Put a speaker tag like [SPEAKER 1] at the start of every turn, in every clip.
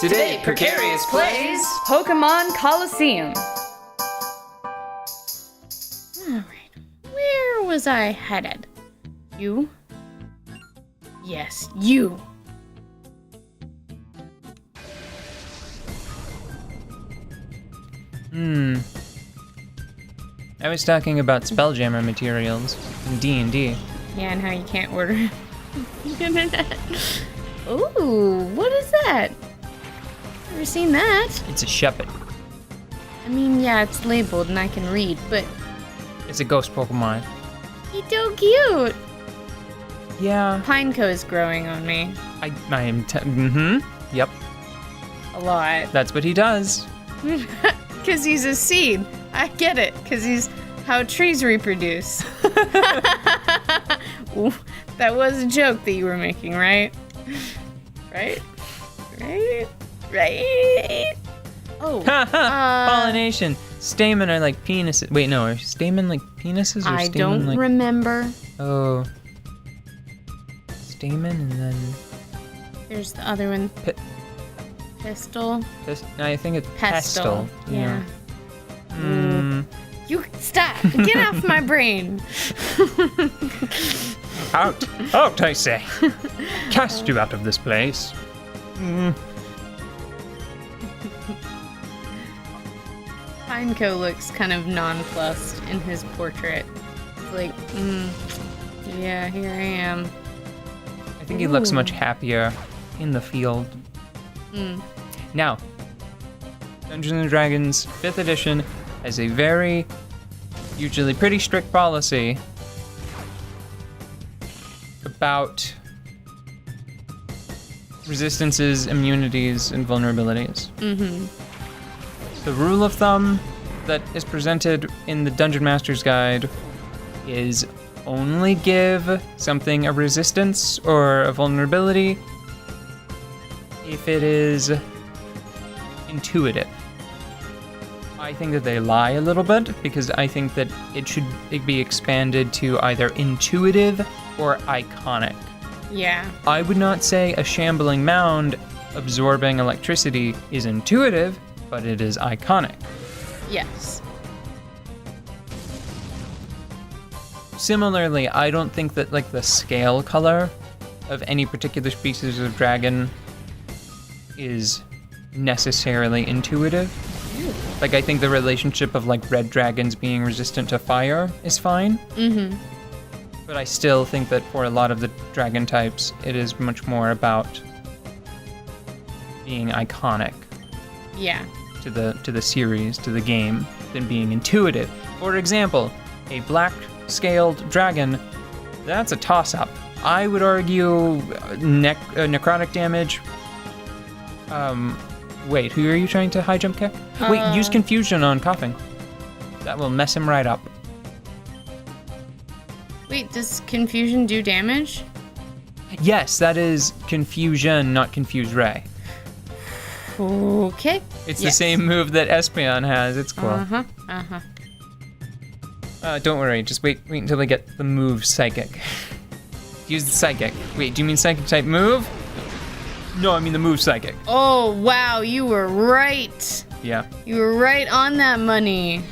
[SPEAKER 1] Today, Precarious plays
[SPEAKER 2] Pokémon Colosseum.
[SPEAKER 3] Alright, where was I headed? You? Yes, you.
[SPEAKER 1] I was talking about Spelljammer materials in D&D.
[SPEAKER 3] Yeah, and how you can't order the internet. Ooh, what is that? Never seen that.
[SPEAKER 1] It's a Shepherd.
[SPEAKER 3] I mean, yeah, it's labeled and I can read, but
[SPEAKER 1] It's a ghost Pokemon.
[SPEAKER 3] he's so cute.
[SPEAKER 1] Yeah.
[SPEAKER 3] Pineco is growing on me
[SPEAKER 1] I am Yep.
[SPEAKER 3] a lot.
[SPEAKER 1] That's what he does.
[SPEAKER 3] Because he's a seed. I get it, because he's how trees reproduce. Ooh, that was a joke that you were making, right? Right? Oh,
[SPEAKER 1] Pollination. Stamen are like penises. Wait, no, are stamen like penises or
[SPEAKER 3] I
[SPEAKER 1] stamen
[SPEAKER 3] don't
[SPEAKER 1] like...
[SPEAKER 3] remember.
[SPEAKER 1] Oh. Stamen and then...
[SPEAKER 3] There's the other one. Pistol.
[SPEAKER 1] I think it's
[SPEAKER 3] Pestle.
[SPEAKER 1] pestle.
[SPEAKER 3] Yeah.
[SPEAKER 1] Mm.
[SPEAKER 3] You stop. Get off my brain.
[SPEAKER 1] Out, I say. Cast you out of this place.
[SPEAKER 3] Pineco looks kind of nonplussed in his portrait. It's like, yeah, here I am.
[SPEAKER 1] I think he looks
[SPEAKER 3] Ooh.
[SPEAKER 1] much happier in the field. Now, Dungeons & Dragons 5th edition has a very, usually pretty strict policy about resistances, immunities, and vulnerabilities. The rule of thumb that is presented in the Dungeon Master's Guide is only give something a resistance or a vulnerability if it is intuitive. I think that they lie a little bit because I think that it should be expanded to either intuitive or iconic.
[SPEAKER 3] Yeah.
[SPEAKER 1] I would not say a shambling mound absorbing electricity is intuitive, but it is iconic.
[SPEAKER 3] Yes.
[SPEAKER 1] Similarly, I don't think that like the scale color of any particular species of dragon is necessarily intuitive. Like I think the relationship of like red dragons being resistant to fire is fine. But I still think that for a lot of the dragon types, it is much more about being iconic
[SPEAKER 3] Yeah.
[SPEAKER 1] to the series, to the game, than being intuitive. For example, a black-scaled dragon, that's a toss-up. I would argue necrotic damage. Wait, who are you trying to high jump kick? Wait, use confusion on coughing. That will mess him right up.
[SPEAKER 3] Wait, does confusion do damage?
[SPEAKER 1] Yes, that is confusion, not confuse ray.
[SPEAKER 3] Okay.
[SPEAKER 1] It's the same move that Espeon has. It's cool. Don't worry, just wait until we get the move Psychic. Use the Psychic. Wait, do you mean Psychic type move? No, I mean the move Psychic.
[SPEAKER 3] Oh, wow, you were right.
[SPEAKER 1] Yeah.
[SPEAKER 3] You were right on that money.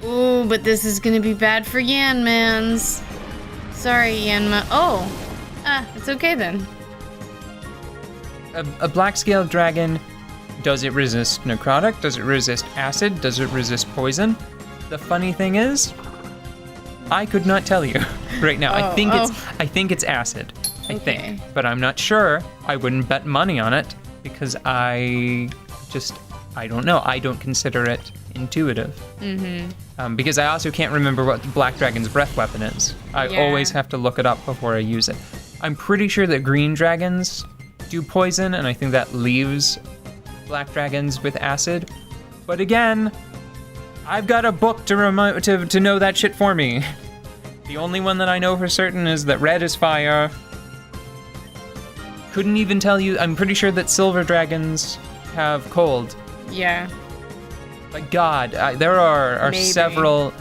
[SPEAKER 3] Ooh, but this is gonna be bad for Yanmans. Sorry, Yanma. Oh, it's okay then.
[SPEAKER 1] A black-scaled dragon, does it resist necrotic? Does it resist acid? Does it resist poison? The funny thing is, I could not tell you right now. I think it's acid. I think, but I'm not sure. I wouldn't bet money on it because I don't know. I don't consider it intuitive. Because I also can't remember what the Black Dragon's breath weapon is. I always have to look it up before I use it. I'm pretty sure that green dragons do poison, and I think that leaves Black Dragons with acid. But again, I've got a book to know that shit for me. The only one that I know for certain is that red is fire. Couldn't even tell you. I'm pretty sure that silver dragons have cold.
[SPEAKER 3] Yeah.
[SPEAKER 1] But God, there are
[SPEAKER 3] Maybe.
[SPEAKER 1] several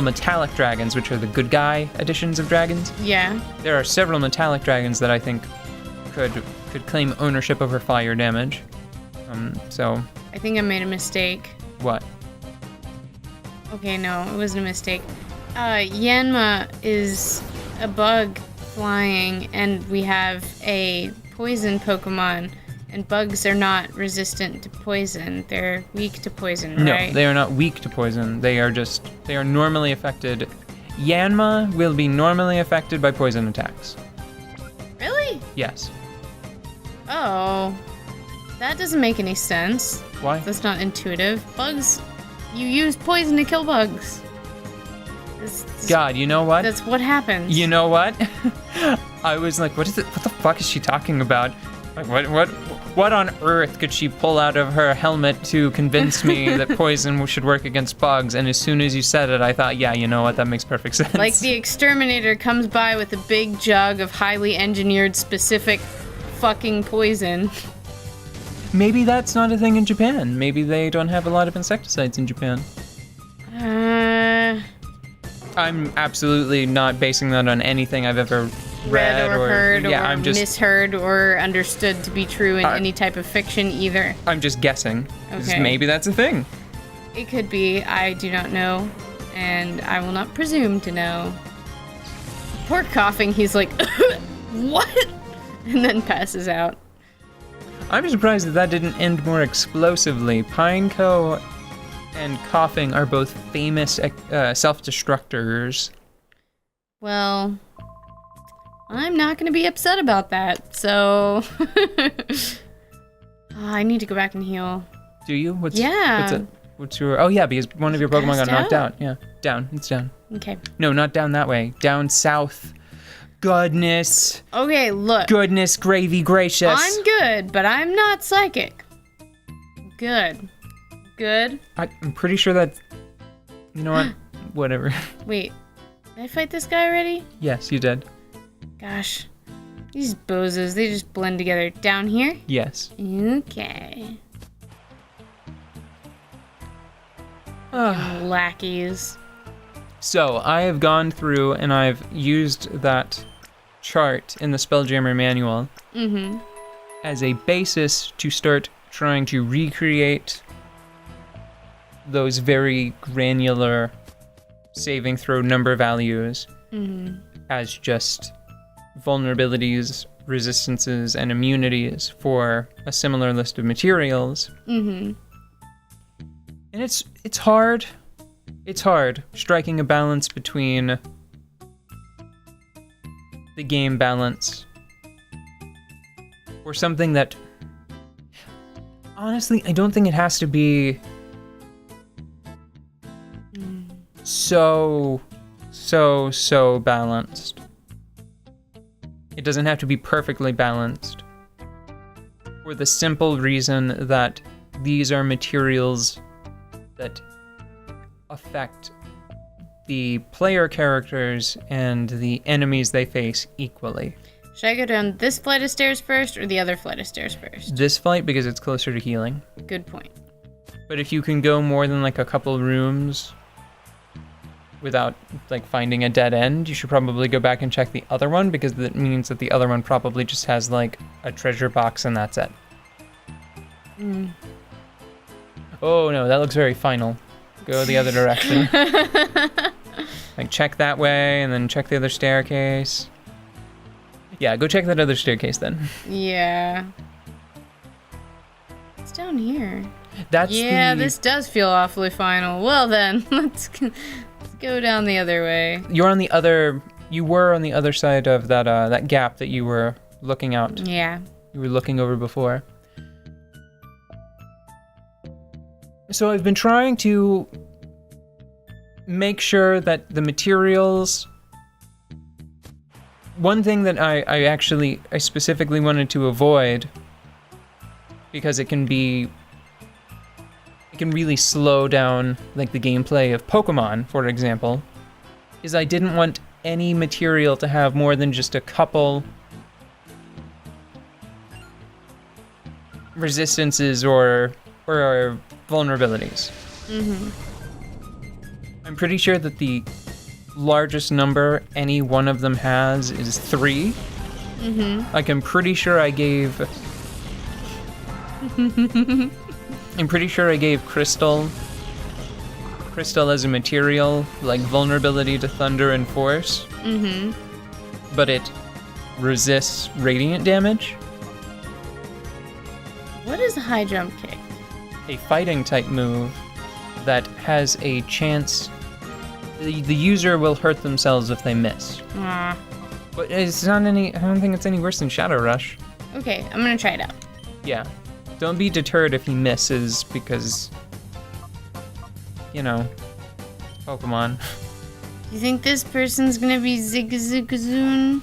[SPEAKER 1] metallic dragons, which are the good guy editions of dragons.
[SPEAKER 3] Yeah.
[SPEAKER 1] There are several metallic dragons that I think could claim ownership over fire damage. So
[SPEAKER 3] I think I made a mistake.
[SPEAKER 1] what?
[SPEAKER 3] Okay, no, it wasn't a mistake. Yanma is a bug flying, and we have a poison Pokemon, and bugs are not resistant to poison. They're weak to poison, right?
[SPEAKER 1] No, they are not weak to poison. They are normally affected. Yanma will be normally affected by poison attacks.
[SPEAKER 3] Really?
[SPEAKER 1] Yes.
[SPEAKER 3] Oh, that doesn't make any sense.
[SPEAKER 1] Why?
[SPEAKER 3] That's not intuitive. Bugs, you use poison to kill bugs.
[SPEAKER 1] God, you know what?
[SPEAKER 3] That's what happens.
[SPEAKER 1] You know what? I was like, what is it? What the fuck is she talking about? Like, what on earth could she pull out of her helmet to convince me that poison should work against bugs? And as soon as you said it, I thought, yeah, you know what? That makes perfect sense.
[SPEAKER 3] Like the exterminator comes by with a big jug of highly engineered specific fucking poison.
[SPEAKER 1] Maybe that's not a thing in Japan. Maybe they don't have a lot of insecticides in Japan. I'm absolutely not basing that on anything I've ever read
[SPEAKER 3] or heard
[SPEAKER 1] yeah,
[SPEAKER 3] or
[SPEAKER 1] I'm just
[SPEAKER 3] misheard or understood to be true in any type of fiction either.
[SPEAKER 1] I'm just guessing. 'Cause
[SPEAKER 3] Okay.
[SPEAKER 1] Maybe that's a thing.
[SPEAKER 3] It could be. I do not know, and I will not presume to know. Poor coughing, he's like, what? And then passes out.
[SPEAKER 1] I'm surprised that didn't end more explosively. Pineco and coughing are both famous self-destructors.
[SPEAKER 3] Well, I'm not going to be upset about that, so... I need to go back and heal.
[SPEAKER 1] Do you?
[SPEAKER 3] Yeah.
[SPEAKER 1] What's it? What's your... Oh, yeah, because one of your Pokemon got knocked
[SPEAKER 3] out?
[SPEAKER 1] out. Yeah, down. It's down.
[SPEAKER 3] Okay.
[SPEAKER 1] No, not down that way. Down south. Goodness.
[SPEAKER 3] Okay, look.
[SPEAKER 1] Goodness gravy gracious.
[SPEAKER 3] I'm good, but I'm not psychic. Good. Good.
[SPEAKER 1] I'm pretty sure that... You know what? Whatever.
[SPEAKER 3] Wait, did I fight this guy already?
[SPEAKER 1] Yes, you did.
[SPEAKER 3] Gosh. These bozos, they just blend together. Down here?
[SPEAKER 1] Yes.
[SPEAKER 3] Okay. Lackeys.
[SPEAKER 1] So, I have gone through and I've used that chart in the Spelljammer manual as a basis to start trying to recreate those very granular saving throw number values as just vulnerabilities, resistances, and immunities for a similar list of materials. And it's hard. It's hard striking a balance between the game balance or something that honestly I don't think it has to be so balanced. It doesn't have to be perfectly balanced for the simple reason that these are materials that affect the player characters and the enemies they face equally.
[SPEAKER 3] Should I go down this flight of stairs first or the other flight of stairs first?
[SPEAKER 1] This flight because it's closer to healing.
[SPEAKER 3] Good point.
[SPEAKER 1] But if you can go more than like a couple rooms without like finding a dead end, you should probably go back and check the other one because that means that the other one probably just has like a treasure box and that's it. Oh no, that looks very final. Go the other direction. Like check that way and then check the other staircase. Yeah, go check that other staircase then.
[SPEAKER 3] Yeah. It's down here.
[SPEAKER 1] That's
[SPEAKER 3] this does feel awfully final. Well then, let's go down the other way.
[SPEAKER 1] You were on the other side of that gap that you were looking out.
[SPEAKER 3] Yeah.
[SPEAKER 1] You were looking over before. So I've been trying to make sure that the materials... One thing that I specifically wanted to avoid, because it can really slow down like the gameplay of Pokemon, for example, is I didn't want any material to have more than just a couple resistances or vulnerabilities. I'm pretty sure that the largest number any one of them has is 3. Like I'm pretty sure I gave I'm pretty sure I gave Crystal as a material, like vulnerability to thunder and force.
[SPEAKER 3] Mm-hmm.
[SPEAKER 1] But it resists radiant damage.
[SPEAKER 3] What is a high jump kick?
[SPEAKER 1] A fighting type move that has a chance. The user will hurt themselves if they miss. But it's not any. I don't think it's any worse than Shadow Rush.
[SPEAKER 3] Okay, I'm gonna try it out.
[SPEAKER 1] Yeah. Don't be deterred if he misses because, you know, Pokemon.
[SPEAKER 3] You think this person's gonna be Zigzagoon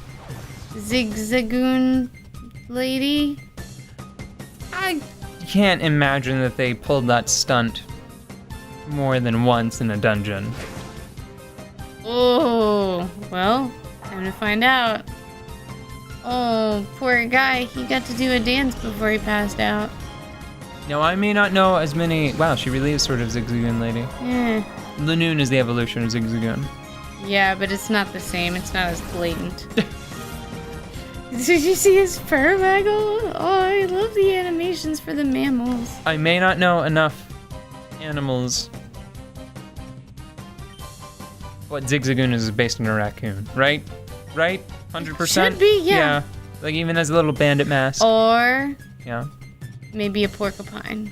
[SPEAKER 3] lady?
[SPEAKER 1] I can't imagine that they pulled that stunt more than once in a dungeon.
[SPEAKER 3] Oh, well, time to find out. Oh, poor guy. He got to do a dance before he passed out.
[SPEAKER 1] Now, I may not know as many... Wow, she really is sort of Zigzagoon lady.
[SPEAKER 3] Yeah.
[SPEAKER 1] Lanoon is the evolution of Zigzagoon.
[SPEAKER 3] Yeah, but it's not the same. It's not as blatant. Did you see his fur waggle? Oh, I love the animations for the mammals.
[SPEAKER 1] I may not know enough animals. What Zigzagoon is based on a raccoon, right? Right? 100%?
[SPEAKER 3] Should be, yeah.
[SPEAKER 1] Like even as a little bandit mask.
[SPEAKER 3] Or
[SPEAKER 1] Yeah.
[SPEAKER 3] maybe a porcupine.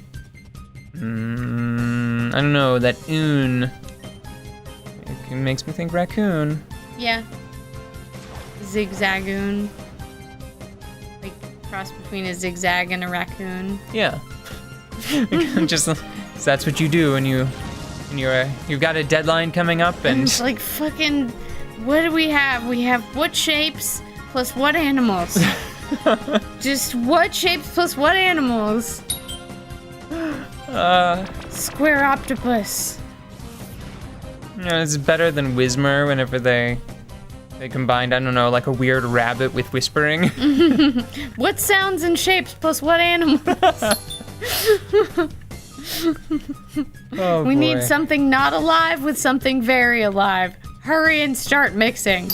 [SPEAKER 1] I don't know, that oon. It makes me think raccoon.
[SPEAKER 3] Yeah. Zigzagoon. Like cross between a zigzag and a raccoon.
[SPEAKER 1] Yeah. Just that's what you do when you've got a deadline coming up and
[SPEAKER 3] It's like fucking, what do we have? We have what shapes plus what animals? Just what shapes plus what animals? Square octopus.
[SPEAKER 1] you know, it's better than Whismer whenever they combined, I don't know, like a weird rabbit with whispering.
[SPEAKER 3] What sounds and shapes plus what animals?
[SPEAKER 1] Oh,
[SPEAKER 3] We
[SPEAKER 1] boy.
[SPEAKER 3] need something not alive with something very alive. Hurry and start mixing.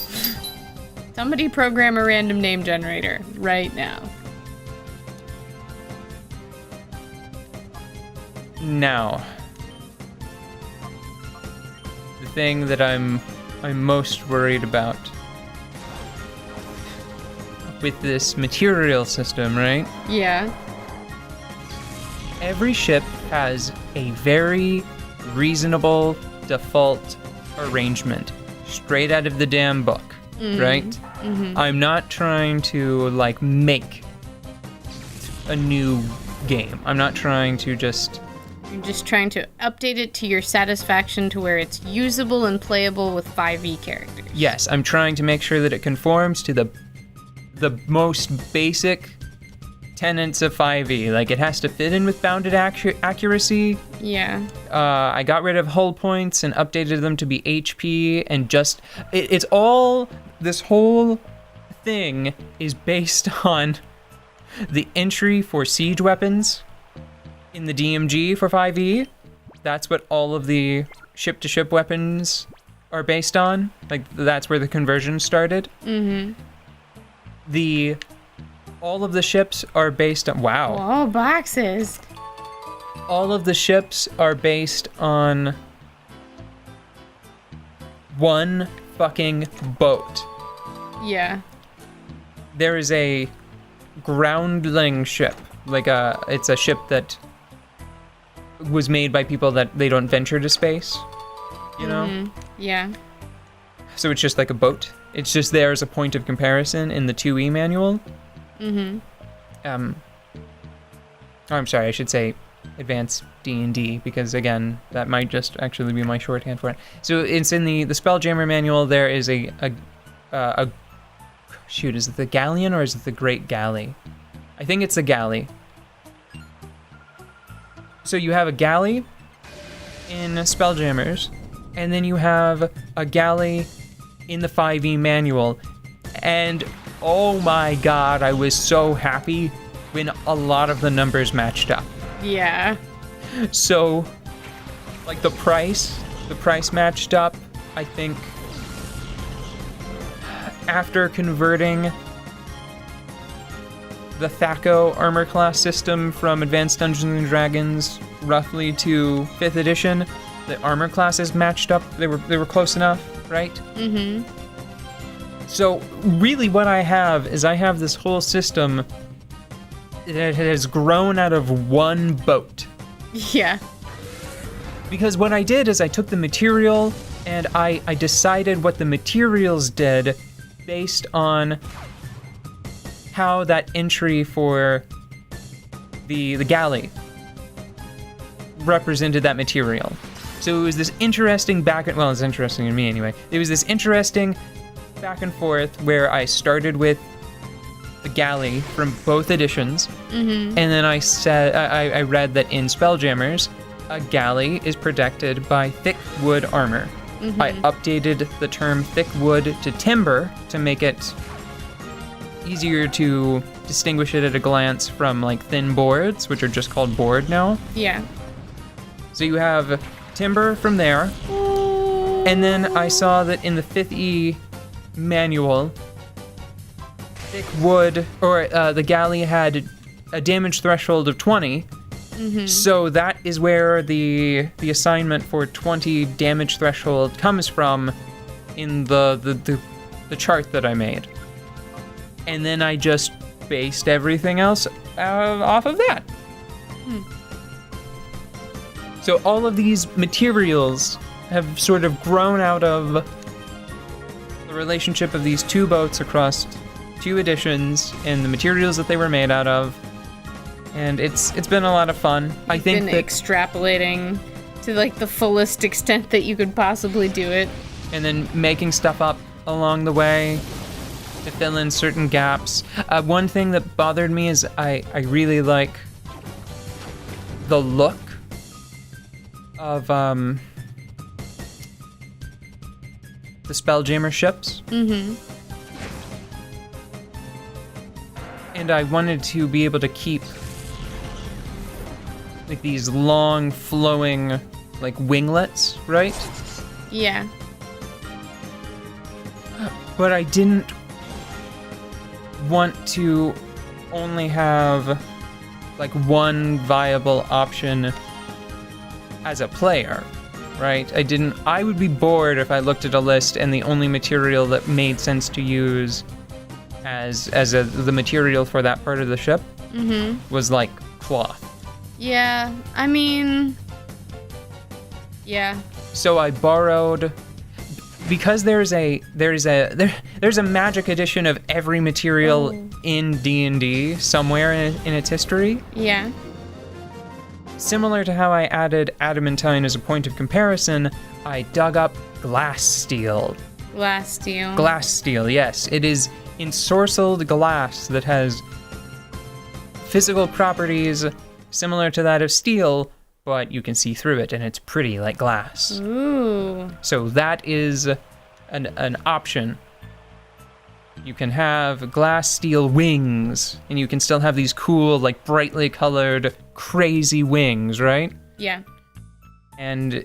[SPEAKER 3] Somebody program a random name generator right now.
[SPEAKER 1] Now, the thing that I'm most worried about with this material system, right?
[SPEAKER 3] Yeah.
[SPEAKER 1] Every ship has a very reasonable default arrangement straight out of the damn book, right? Mm-hmm. I'm not trying to like make a new game. I'm not trying to just...
[SPEAKER 3] You're just trying to update it to your satisfaction to where it's usable and playable with 5e characters.
[SPEAKER 1] Yes, I'm trying to make sure that it conforms to the most basic tenets of 5e. Like, it has to fit in with bounded accuracy.
[SPEAKER 3] Yeah.
[SPEAKER 1] I got rid of hull points and updated them to be HP, and just... It's all... This whole thing is based on the entry for siege weapons in the DMG for 5e. That's what all of the ship-to-ship weapons are based on. Like, that's where the conversion started.
[SPEAKER 3] Mm-hmm.
[SPEAKER 1] All of the ships are based on... Wow.
[SPEAKER 3] Oh, boxes.
[SPEAKER 1] All of the ships are based on one fucking boat.
[SPEAKER 3] Yeah.
[SPEAKER 1] There is a groundling ship. It's a ship that was made by people that they don't venture to space. You know?
[SPEAKER 3] Mm-hmm. Yeah.
[SPEAKER 1] So it's just like a boat. It's just there as a point of comparison in the 2E manual.
[SPEAKER 3] Mm-hmm.
[SPEAKER 1] I'm sorry, I should say Advanced D&D, because again, that might just actually be my shorthand for it. So it's in the Spelljammer manual. There is a shoot, is it the galleon or is it the Great Galley? I think it's the galley. So you have a galley in Spelljammers, and then you have a galley in the 5e manual. And oh my god, I was so happy when a lot of the numbers matched up.
[SPEAKER 3] Yeah.
[SPEAKER 1] So, like the price matched up, I think, after converting the THACO armor class system from Advanced Dungeons & Dragons roughly to 5th edition. The armor classes matched up. They were close enough, right?
[SPEAKER 3] Mm-hmm.
[SPEAKER 1] So really what I have is I have this whole system that has grown out of one boat.
[SPEAKER 3] Yeah.
[SPEAKER 1] Because what I did is I took the material and I decided what the materials did based on how that entry for the galley represented that material. So it was this interesting it's interesting to me anyway. It was this interesting back and forth where I started with the galley from both editions, and then I said I read that in Spelljammers, a galley is protected by thick wood armor. I updated the term thick wood to timber to make it easier to distinguish it at a glance from like thin boards, which are just called board now.
[SPEAKER 3] Yeah.
[SPEAKER 1] So you have timber from there, and then I saw that in the 5th E manual, thick wood, or the galley had a damage threshold of 20. So that is where the assignment for 20 damage threshold comes from in the chart that I made. And then I just based everything else off of that. So all of these materials have sort of grown out of the relationship of these two boats across 2 editions and the materials that they were made out of. And it's been a lot of fun. I think
[SPEAKER 3] been extrapolating to like the fullest extent that you could possibly do it.
[SPEAKER 1] And then making stuff up along the way to fill in certain gaps. One thing that bothered me is I really like the look of the Spelljammer ships. And I wanted to be able to keep like these long flowing like winglets, right?
[SPEAKER 3] Yeah.
[SPEAKER 1] But I didn't want to only have like one viable option as a player, right? I would be bored if I looked at a list and the only material that made sense to use as the material for that part of the ship was like cloth.
[SPEAKER 3] Yeah, I mean, yeah.
[SPEAKER 1] So I borrowed, because there's a magic edition of every material in D&D somewhere in its history.
[SPEAKER 3] Yeah.
[SPEAKER 1] Similar to how I added adamantine as a point of comparison, I dug up glass steel.
[SPEAKER 3] Glass steel.
[SPEAKER 1] Glass steel, yes. It is ensorcelled glass that has physical properties similar to that of steel, but you can see through it and it's pretty like glass.
[SPEAKER 3] Ooh.
[SPEAKER 1] So that is an option. You can have glass steel wings, and you can still have these cool, like brightly colored, crazy wings, right?
[SPEAKER 3] Yeah.
[SPEAKER 1] And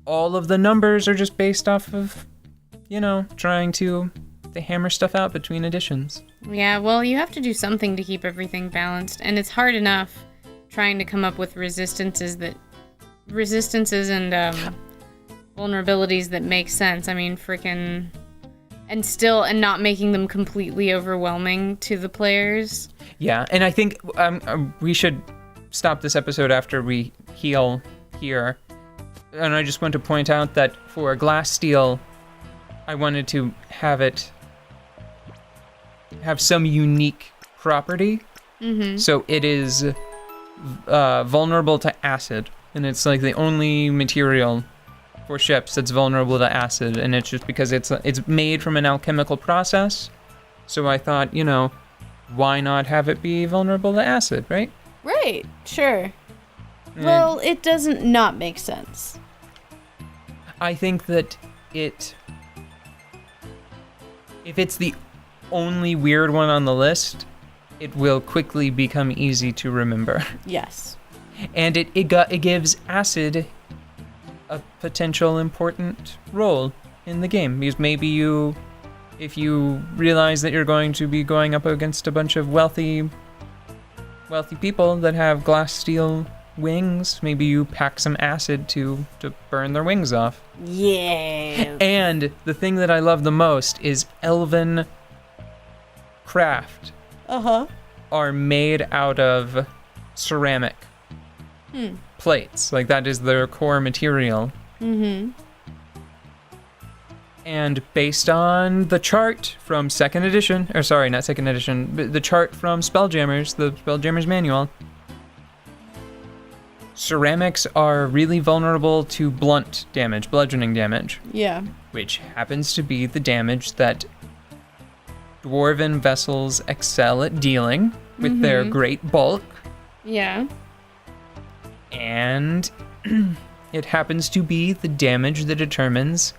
[SPEAKER 1] all of the numbers are just based off of, trying to hammer stuff out between editions.
[SPEAKER 3] Yeah, well, you have to do something to keep everything balanced, and it's hard enough trying to come up with resistances and vulnerabilities that make sense. I mean, and not making them completely overwhelming to the players.
[SPEAKER 1] Yeah, and I think we should stop this episode after we heal here. And I just want to point out that for glass steel, I wanted to have some unique property. So it is vulnerable to acid, and it's like the only material for ships that's vulnerable to acid, and it's just because it's made from an alchemical process. So I thought, why not have it be vulnerable to acid, right?
[SPEAKER 3] Right, sure. Well, it doesn't not make sense.
[SPEAKER 1] I think that if it's the only weird one on the list, it will quickly become easy to remember.
[SPEAKER 3] Yes.
[SPEAKER 1] And it gives acid a potential important role in the game, because maybe if you realize that you're going to be going up against a bunch of wealthy wealthy people that have glass steel wings, maybe you pack some acid to burn their wings off.
[SPEAKER 3] Yeah.
[SPEAKER 1] And the thing that I love the most is elven craft are made out of ceramic plates. Like, that is their core material. And based on the chart from second edition, or sorry, not second edition, but the chart from Spelljammers, the Spelljammers manual, ceramics are really vulnerable to blunt damage, bludgeoning damage.
[SPEAKER 3] Yeah.
[SPEAKER 1] Which happens to be the damage that dwarven vessels excel at dealing with their great bulk.
[SPEAKER 3] Yeah.
[SPEAKER 1] And it happens to be the damage that determines,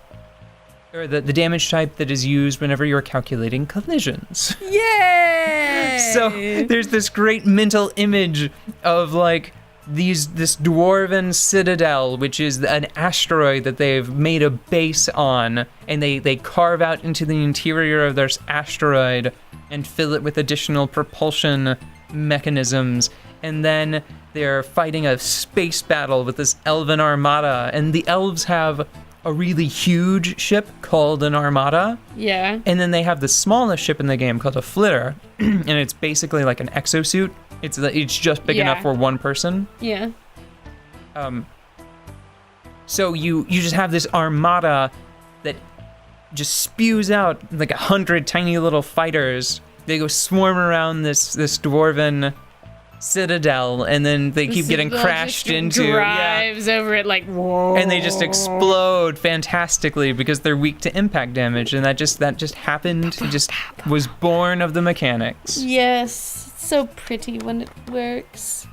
[SPEAKER 1] or the damage type that is used whenever you're calculating collisions.
[SPEAKER 3] Yay!
[SPEAKER 1] So there's this great mental image of like this dwarven citadel, which is an asteroid that they've made a base on, and they carve out into the interior of their asteroid and fill it with additional propulsion mechanisms. And then they're fighting a space battle with this elven armada, and the elves have a really huge ship called an armada.
[SPEAKER 3] Yeah.
[SPEAKER 1] And then they have the smallest ship in the game called a flitter, and it's basically like an exosuit. It's just big enough for one person.
[SPEAKER 3] Yeah.
[SPEAKER 1] So you just have this armada that just spews out like 100 tiny little fighters. They go swarm around this dwarven citadel, and then they keep getting crashed into.
[SPEAKER 3] Drives over it like whoa.
[SPEAKER 1] And they just explode fantastically because they're weak to impact damage, and that just happened. It just was born of the mechanics.
[SPEAKER 3] Yes, it's so pretty when it works.